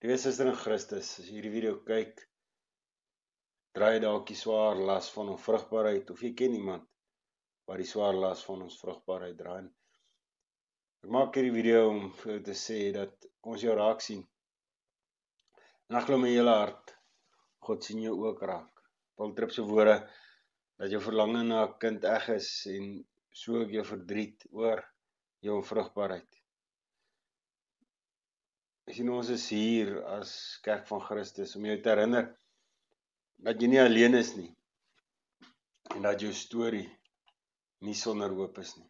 Liewe suster in Christus, as jy hierdie video kyk, draai jy dalk die swaar las van onvrugbaarheid, of jy ken iemand wat die swaar las van ons vrugbaarheid dra. Ek maak hierdie video om vir jou te sê dat ons jou raak sien. En ek glo met my hele hart, God sien jou ook raak. Paul Tripp se woorde, dat jou verlange na 'n kind eg is, en so ook jou verdriet oor jou onvrugbaarheid. Ek sien ons is hier as Kerk van Christus om jou te herinner dat jy nie alleen is nie, en dat jou storie nie sonder hoop is nie.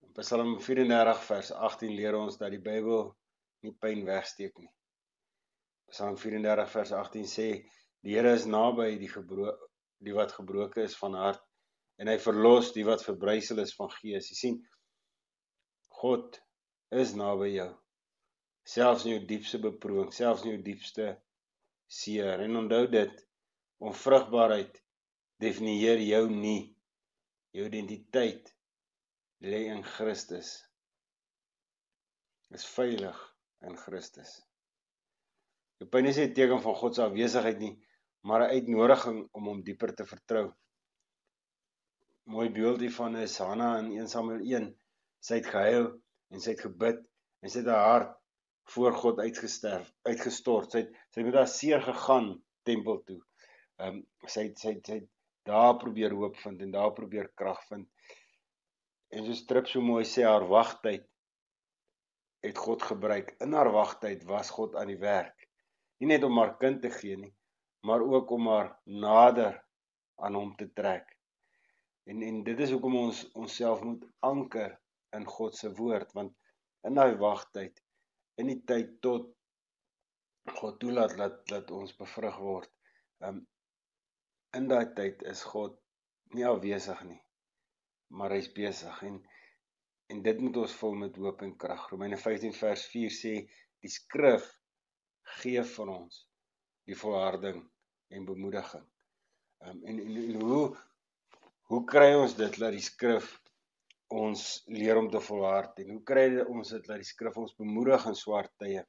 In Psalm 34 vers 18 leer ons dat die Bybel nie pyn wegsteek nie. Psalm 34 vers 18 sê, die Here is naby die wat gebroken is van hart, en hy verlos die wat verbrysel is van gees. Jy sien, God is naby jou, selfs in jou diepste beproewing, selfs in jou diepste seer. En onthou dit, onvrugbaarheid definieer jou nie. Jou identiteit lê in Christus. Is veilig in Christus. Jou pyn is nie 'n teken van God se afwesigheid nie, maar 'n uitnodiging om hom dieper te vertrou. Mooi beeld hiervan is Hanna in 1 Samuel 1. Sy het gehuil en sy het gebid en sy het haar hart voor God uitgestort. Sy het met haar seer gegaan tempel toe. Sy het daar probeer hoop vind en daar probeer krag vind. En soos Tripp so mooi sê, haar wagtyd het God gebruik. In haar wagtyd was God aan die werk. Nie net om haar kind te gee nie, maar ook om haar nader aan hom te trek. En dit is hoekom ons onsself moet anker in God se woord, want in daai wagtyd, in die tyd tot God toelaat dat ons bevrug word, in daai tyd is God nie afwesig nie, maar hy is besig, en dit moet ons vul met hoop en krag. Romeine 15 vers 4 sê, die skrif gee vir ons die volharding en bemoediging. En hoe kry ons dit, dat die skrif ons leer om te volhard, en hoe kry ons dit, dat die skrif ons bemoedig in swaar tye?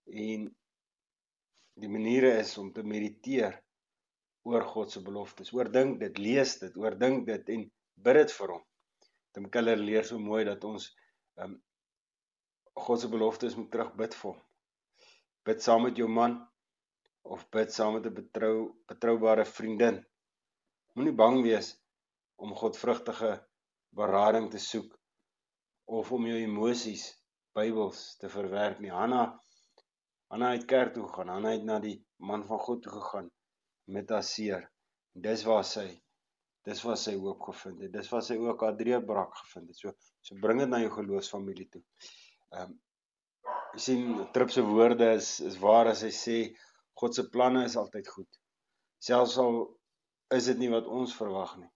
En die maniere is om te mediteer oor God se beloftes, oordink dit, lees dit, oordink dit, en bid dit vir hom. Tim Keller leer so mooi dat ons God se beloftes moet terugbid vir hom. Bid saam met jou man, of bid saam met 'n betroubare vriendin. Moenie bang wees om godvrugtige berading te soek, of om jou emosies Bybels te verwerk nie. Hanna het kerk toe gegaan, Hanna het na die man van God toe gegaan, met haar seer. Dis waar sy hoop gevind het, dis waar sy ook haar deurbraak gevind het. So bring dit na jou geloofsfamilie toe. Jy sien, Tripp se woorde is waar as hy sê, God se planne is altyd goed. Selfs al is dit nie wat ons verwag nie.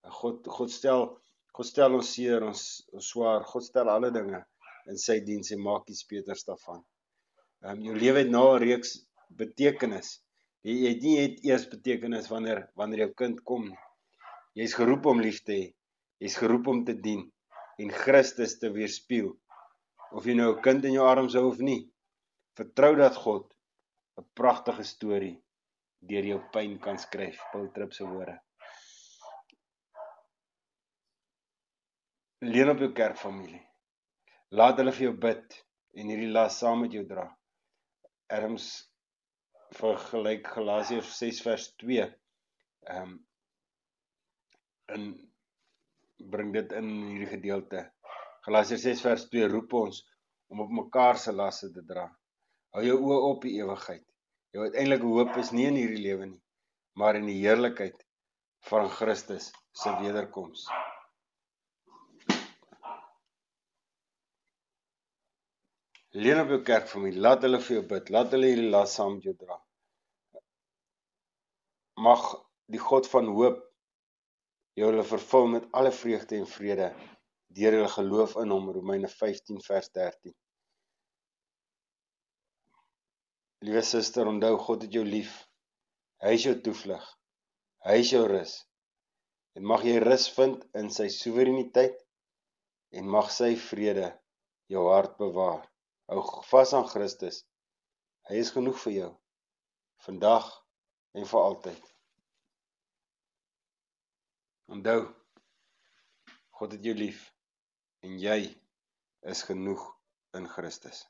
God stel ons seer, ons swaar, God stel alle dinge in sy diens en maak iets beters daarvan. Jou lewe het nou 'n reeks betekenis. Jy het nie eers betekenis wanneer jou kind kom nie. Jy is geroep om lief te hê, jy is geroep om te dien, en Christus te weerspieël. Of jy nou 'n kind in jou arms hou of nie, vertrou dat God 'n pragtige storie deur jou pyn kan skryf. Paul Tripp se woorde. Leun op jou kerkfamilie. Laat hulle vir jou bid en hierdie las saam met jou dra. Adams vergelyk Galasiërs 6 vers 2 en bring dit in hierdie gedeelte. Galasiërs 6 vers 2 roep ons om op mekaar se laste te dra. Hou jou oë op die ewigheid. Jou uiteindelike hoop is nie in hierdie lewe nie, maar in die heerlikheid van Christus se wederkoms. Leun op jou kerkfamilie, laat hulle vir jou bid, laat hulle hierdie las saam met jou dra. Mag die God van hoop jou hulle vervul met alle vreugde en vrede deur hulle geloof in hom. Romeine 15 vers 13. Liewe suster, onthou, God het jou lief. Hy is jou toevlug. Hy is jou rus. En mag jy rus vind in sy soewereiniteit, en mag sy vrede jou hart bewaar. Hou vas aan Christus. Hy is genoeg vir jou, vandag en vir altyd. Onthou, God het jou lief, en jy is genoeg in Christus.